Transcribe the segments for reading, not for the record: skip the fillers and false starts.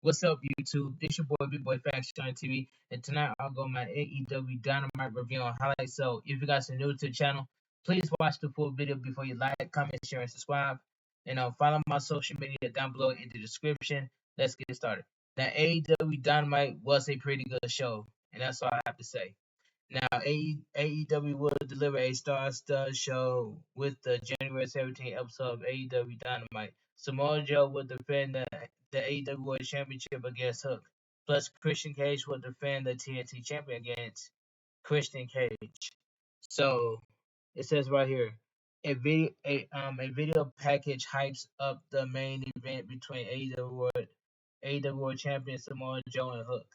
What's up, YouTube? This your boy Bigboyfactsjonnytv, and tonight I'll go my AEW Dynamite review on highlights. So, if you guys are new to the channel, please watch the full video before you like, comment, share, and subscribe. And follow my social media down below in the description. Let's get started. Now, AEW Dynamite was a pretty good show, and that's all I have to say. Now, AEW will deliver a star-studded show with the January 17th episode of AEW Dynamite. Samoa Joe will defend the AEW World Championship against Hook. Plus, Christian Cage will defend the TNT Champion against Christian Cage. So, it says right here, a video package hypes up the main event between AEW World Champion Samoa Joe and Hook.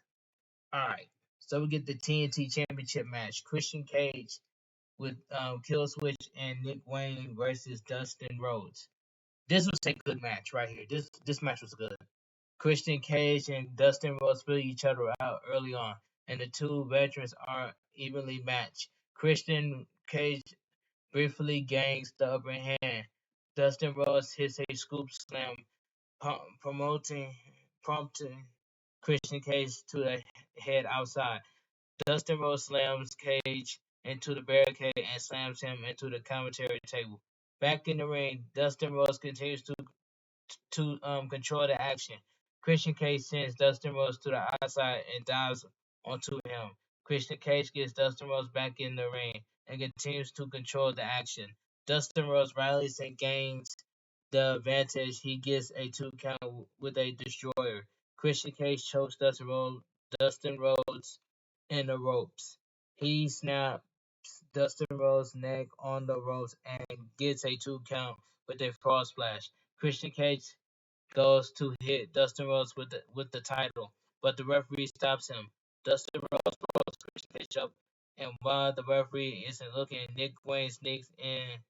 Alright, so we get the TNT Championship match. Christian Cage with Killswitch and Nick Wayne versus Dustin Rhodes. This was a good match right here. This match was good. Christian Cage and Dustin Rhodes fill each other out early on, and the two veterans are evenly matched. Christian Cage briefly gains the upper hand. Dustin Rhodes hits a scoop slam, prompting Christian Cage to the head outside. Dustin Rhodes slams Cage into the barricade and slams him into the commentary table. Back in the ring, Dustin Rhodes continues to control the action. Christian Cage sends Dustin Rhodes to the outside and dives onto him. Christian Cage gets Dustin Rhodes back in the ring and continues to control the action. Dustin Rhodes rallies and gains the advantage. He gets a 2 count with a destroyer. Christian Cage chokes Dustin Rhodes in the ropes. He snaps Dustin Rhodes' neck on the ropes and gets a 2 count with a frog splash. Christian Cage goes to hit Dustin Rhodes with the title, but the referee stops him. Dustin Rhodes rolls Christian Cage up, and while the referee isn't looking, Nick Wayne sneaks in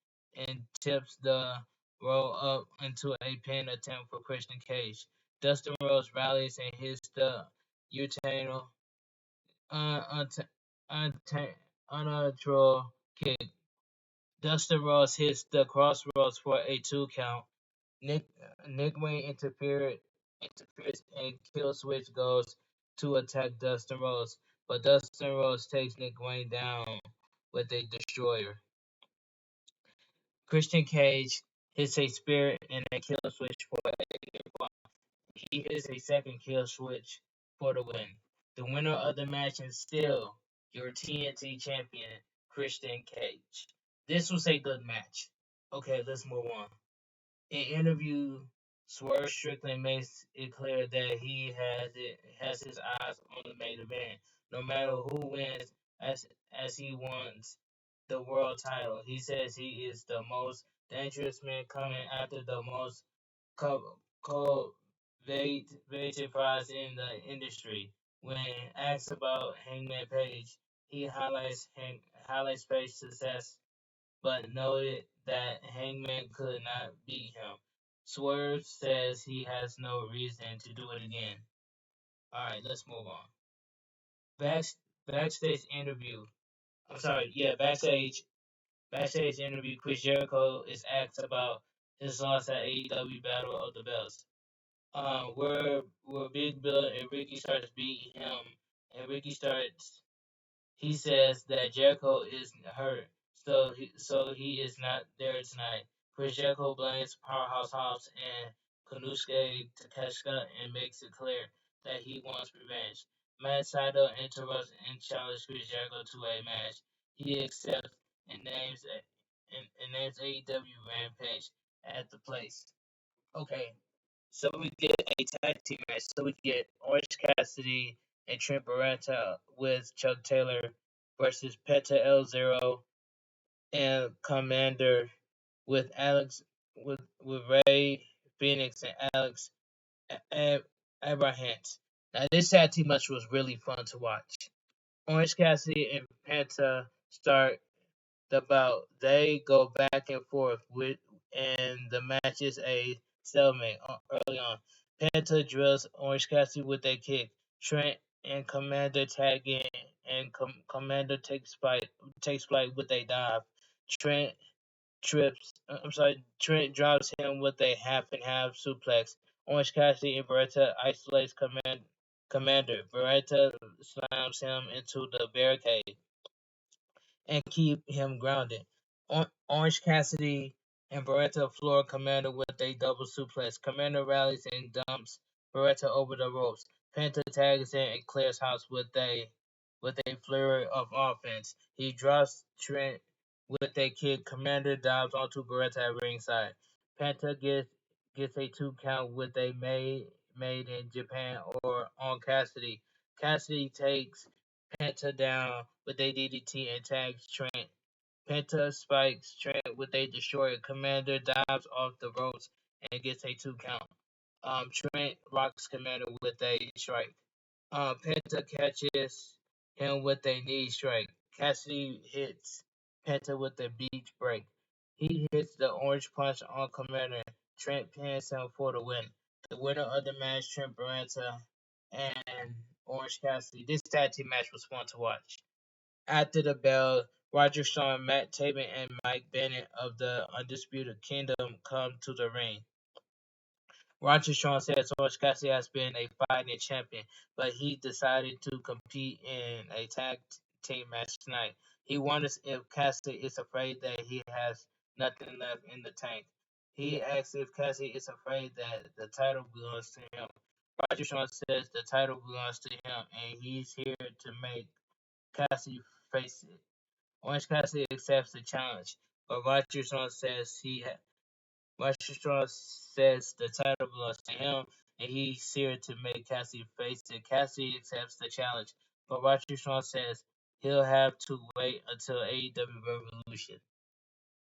and tips the roll up into a pin attempt for Christian Cage. Dustin Rhodes rallies and hits the urinal unnatural kick. Dustin Rhodes hits the crossroads for a 2 count. Nick Nick Wayne interferes and Killswitch goes to attack Dustin Rhodes, but Dustin Rhodes takes Nick Wayne down with a destroyer. Christian Cage hits a spear and a Killswitch for a He hits a second Killswitch for the win. The winner of the match is still your TNT champion, Christian Cage. This was a good match. Okay, let's move on. In interview, Swerve Strickland makes it clear that he has his eyes on the main event, no matter who wins, as he wants the world title. He says he is the most dangerous man coming after the most coveted prize in the industry. When asked about Hangman Page, he highlights Page's success but noted that Hangman could not beat him. Swerve says he has no reason to do it again. Alright, let's move on. Backstage interview. I'm sorry, yeah, backstage interview. Chris Jericho is asked about his loss at AEW Battle of the Belts. Where Big Bill and Ricky starts beating him, and he says that Jericho is hurt, so he is not there tonight. Chris Jericho blames Powerhouse Hobbs and Konosuke Takeshita and makes it clear that he wants revenge. Matt Sydal interrupts and challenges Chris Jericho to a match. He accepts and names AEW Rampage at the place. Okay, so we get a tag team match. So we get Orange Cassidy and Trent Barreta with Chuck Taylor versus Penta El Zero and Commander with Ray Phoenix and Alex Abrahams. Now this tag team match was really fun to watch. Orange Cassidy and Penta start the bout. They go back and forth and the match is a stalemate early on. Penta drills Orange Cassidy with a kick. Trent and Commander tag in, and Commander takes flight with a dive. Trent Trent drops him with a half and half suplex. Orange Cassidy and Beretta isolates Commander. Beretta slams him into the barricade and keep him grounded. Orange Cassidy and Beretta floor Commander with a double suplex. Commander rallies and dumps Beretta over the ropes. Penta tags in and clears house with a flurry of offense. He drops Trent with a kick. Commander dives onto Beretta at ringside. Penta gets a 2 count with a made in Japan or on Cassidy. Cassidy takes Penta down with a DDT and tags Trent. Penta spikes Trent with a destroyer. Commander dives off the ropes and gets a 2 count. Trent rocks Commander with a strike. Penta catches him with a knee strike. Cassidy hits Penta with a beach break. He hits the orange punch on Commander. Trent pins him for the win. The winner of the match, Trent Barretta and Orange Cassidy. This tag team match was fun to watch. After the bell, Roger Strong, Matt Taven, and Mike Bennett of the Undisputed Kingdom come to the ring. Roger Strong says Orange Cassidy has been a fighting champion, but he decided to compete in a tag team match tonight. He wonders if Cassidy is afraid that he has nothing left in the tank. He asks if Cassidy is afraid that the title belongs to him. Roger Strong says the title belongs to him, and he's here to make Cassidy face it. Orange Cassidy accepts the challenge, but Roger Strong says the title belongs to him, and he's here to make Cassidy face it. Cassidy accepts the challenge, but Roger Strong says he'll have to wait until AEW Revolution.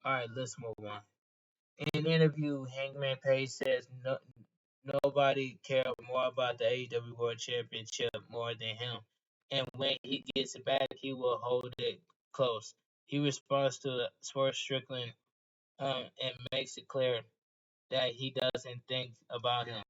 Alright, let's move on. In an interview, Hangman Page says nobody cared more about the AEW World Championship more than him, and when he gets it back, he will hold it close. He responds to Swerve Strickland and makes it clear that he doesn't think about him.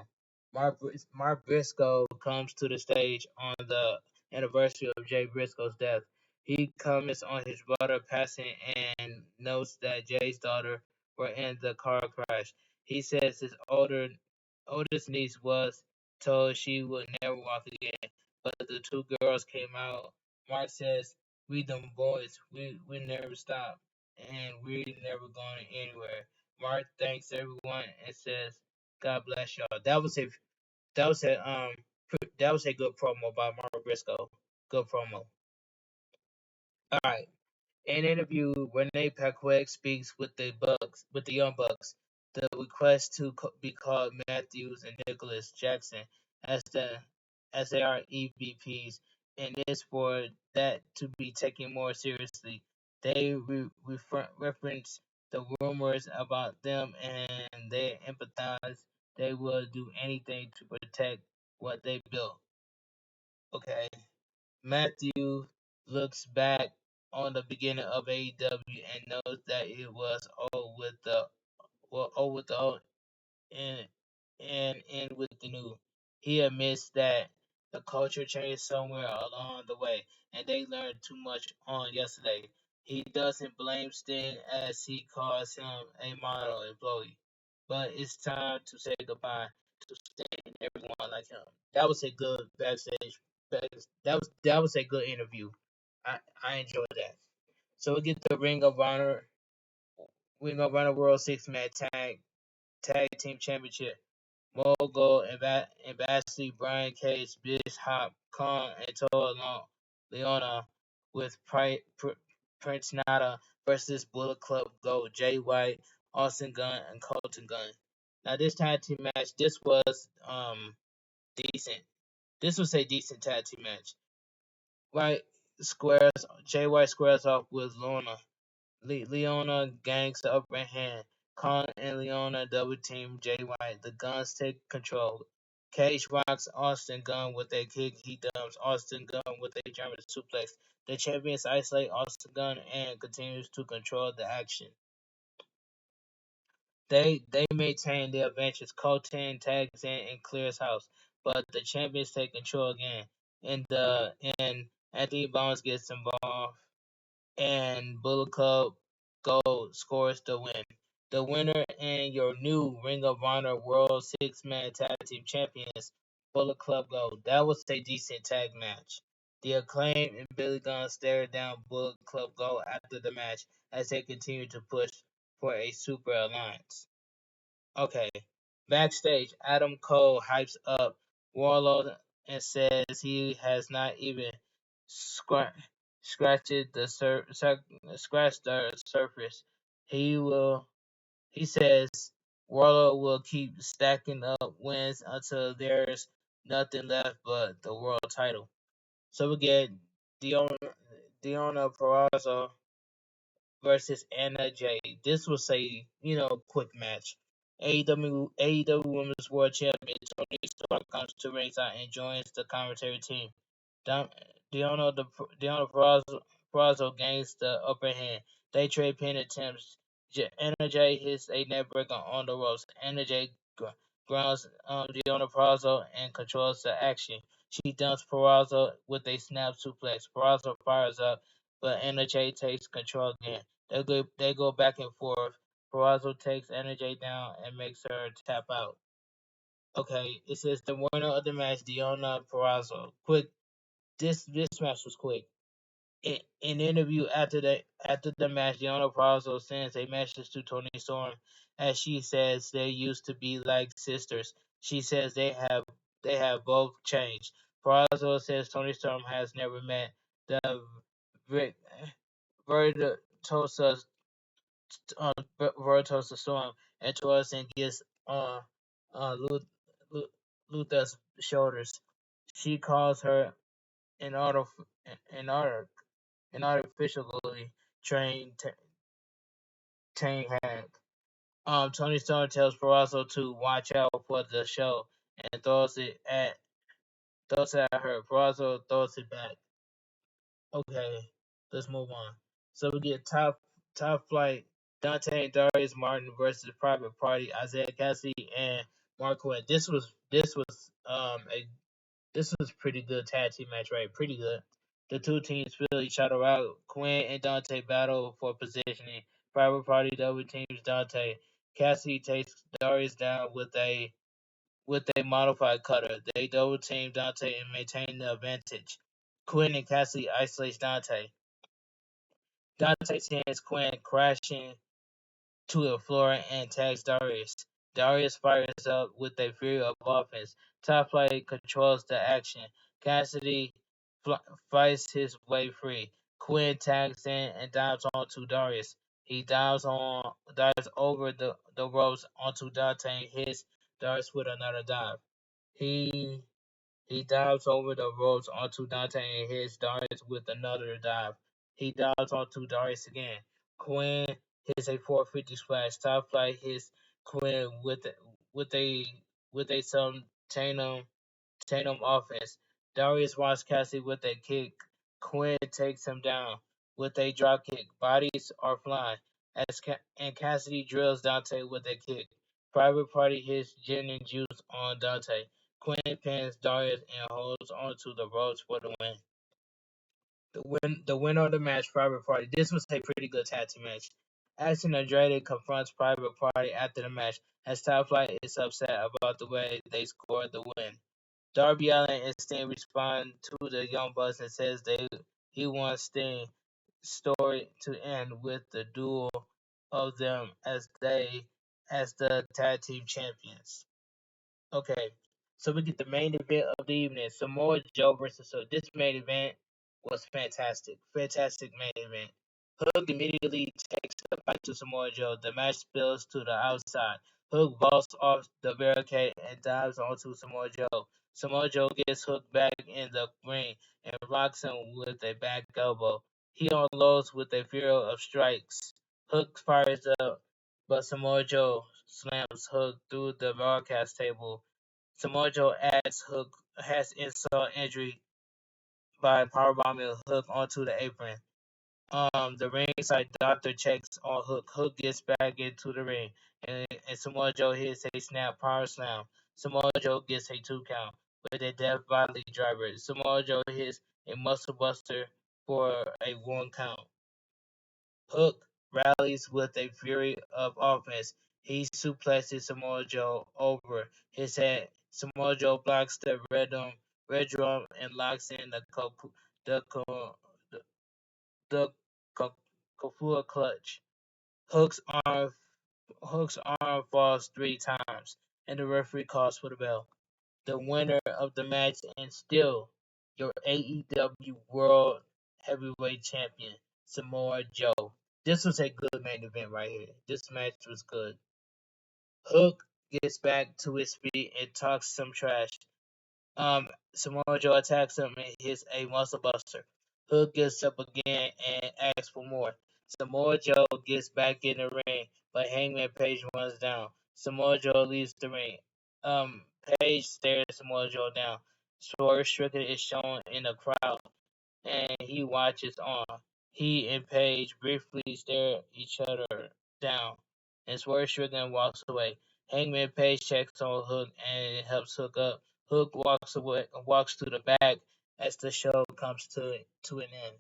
Mark Briscoe comes to the stage on the anniversary of Jay Briscoe's death. He comments on his brother passing and notes that Jay's daughter were in the car crash. He says his oldest niece was told she would never walk again, but the two girls came out. Mark says, "We them boys, we never stop, and we never going anywhere." Mark thanks everyone and says, "God bless y'all." That was a that was a good promo by Mark Briscoe. Good promo. All right. In an interview, Renee Paquette speaks with the Young Bucks. The request to be called Matthews and Nicholas Jackson as they are EVPs, and is for that to be taken more seriously. They reference the rumors about them, and they empathize. They will do anything to protect what they built. Okay. Matthew looks back on the beginning of AEW and knows that it was all with the old and in with the new. He admits that the culture changed somewhere along the way, and they learned too much on yesterday. He doesn't blame Sting as he calls him a model employee, but it's time to say goodbye to Sting and everyone like him. That was a good backstage. That was a good interview. I enjoyed that. So we get the Ring of Honor World Six Man Tag Team Championship. Mogul and Basley, Brian Cage, Bish Hop, Kong, and Toa Leona with Prince Nada versus Bullet Club Gold, Jay White, Austin Gunn, and Colton Gunn. Now this tag team match, this was decent. This was a decent tag team match. White Jay White squares off with Lorna. Leona gangs the upper hand. Khan and Leona double team Jay White. The Guns take control. Cage rocks Austin Gunn with a kick. He dumps Austin Gunn with a German suplex. The champions isolate Austin Gunn and continues to control the action. They maintain their advantage. Colton tags in and clears house, but the champions take control again. And Anthony Bones gets involved and Bullet Club Gold scores the win. The winner and your new Ring of Honor World Six-Man Tag Team Champions, Bullet Club Gold. That was a decent tag match. The Acclaim and Billy Gunn stared down Bullet Club Gold after the match as they continued to push for a super alliance. Okay. Backstage, Adam Cole hypes up Warlord and says he has not even scra- scratched scratched the surface. He will. He says Warlord will keep stacking up wins until there's nothing left but the world title. So we get Diona Purrazzo versus Anna Jay. This was a quick match. AEW Women's World Champion Tony Storm comes to ringside and joins the commentary team. Dom, Deonna Purrazzo gains the upper hand. They trade pin attempts. Anna Jay hits a neckbreaker on the ropes. Anna Jay grounds Deonna Purrazzo and controls the action. She dumps Purrazzo with a snap suplex. Purrazzo fires up, but Anna Jay takes control again. They go back and forth. Purrazzo takes Anna Jay down and makes her tap out. Okay, it says the winner of the match, Deonna Purrazzo. Quick, this match was quick. In an interview after the match, Deonna Purrazzo sends a message to Tony Storm, as she says they used to be like sisters. She says they have both changed. Purrazzo says Tony Storm has never met the Vir- Virtuosa Storm and towards and gets Luther's shoulders. She calls her an an art an artificially trained hag. Tony Storm tells Purrazzo to watch out for the show and throws it at her. Purrazzo throws it back. Okay, let's move on. So we get top flight Dante and Darius Martin versus Private Party Isaiah Cassidy and Mark Quinn. This was pretty good tag team match, right? Pretty good. The two teams fill each other out. Quinn and Dante battle for positioning. Private Party double teams Dante. Cassidy takes Darius down with a modified cutter. They double team Dante and maintain the advantage. Quinn and Cassidy isolates Dante. Dante sends Quinn crashing to the floor and tags Darius. Darius fires up with a fury of offense. Top Flight controls the action. Cassidy fights his way free. Quinn tags in and dives onto Darius. He dives over the ropes onto Dante and hits Darius with another dive. He he dives over the ropes onto Dante and hits Darius with another dive. He dives onto Darius again. Quinn hits a 450 splash. Top Flight hits Quinn with a with a some Tatum offense. Darius wants Cassidy with a kick. Quinn takes him down with a drop kick. Bodies are flying and Cassidy drills Dante with a kick. Private Party hits gin and juice on Dante. Quinn pins Darius and holds onto the ropes for the win. The winner of the match, Private Party. This was a pretty good tag team match. Ashton Andrade confronts Private Party after the match, as Top Flight is upset about the way they scored the win. Darby Allin and Sting respond to the Young Bucks and says he wants Sting's story to end with the duel of them as the tag team champions. Okay, so we get the main event of the evening: Samoa Joe versus. So this main event was fantastic, fantastic main event. Hook immediately takes the fight to Samoa Joe. The match spills to the outside. Hook vaults off the barricade and dives onto Samoa Joe. Samoa Joe gets Hook back in the ring and rocks him with a back elbow. He unloads with a fury of strikes. Hook fires up, but Samoa Joe slams Hook through the broadcast table. Samoa Joe adds Hook has insult injury by powerbombing Hook onto the apron. The ringside doctor checks on Hook. Hook gets back into the ring, and Samoa Joe hits a snap power slam. Samoa Joe gets a 2 count with a death bodily driver. Samoa Joe hits a muscle buster for a 1 count. Hook rallies with a fury of offense. He suplexes Samoa Joe over his head. Samoa Joe blocks the red drum and locks in the the, the Kafua clutch. Hook's arm Hook's arm falls 3 times, and the referee calls for the bell. The winner of the match and still your AEW World Heavyweight Champion, Samoa Joe. This was a good main event right here. This match was good. Hook gets back to his feet and talks some trash. Samoa Joe attacks him and hits a muscle buster. Hook gets up again and asks for more. Samoa Joe gets back in the ring, but Hangman Page runs down. Samoa Joe leaves the ring. Page stares Samoa Joe down. Swerve Strickland is shown in the crowd, and he watches on. He and Page briefly stare each other down, and Swerve Strickland walks away. Hangman Page checks on Hook and helps Hook up. Hook walks to the back as the show comes to an end.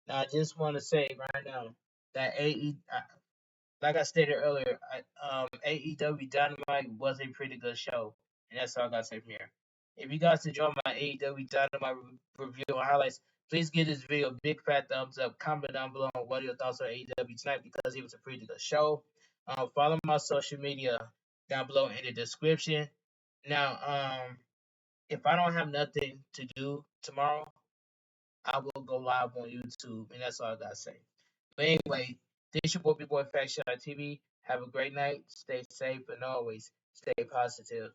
Now, I just want to say right now that like I stated earlier, AEW Dynamite was a pretty good show, and that's all I gotta say from here. If you guys enjoy my AEW Dynamite review and highlights, please give this video a big fat thumbs up. Comment down below on what are your thoughts on AEW tonight because it was a pretty good show. Follow my social media down below in the description. Now, if I don't have nothing to do tomorrow, I will go live on YouTube, and that's all I gotta say. But anyway, this your boy Bigboyfactsjonnytv. Have a great night. Stay safe and always stay positive.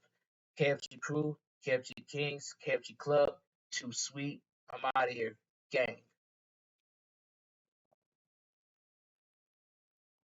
KFG crew, KFG Kings, KFG Club, Too Sweet. I'm out of here. Gang.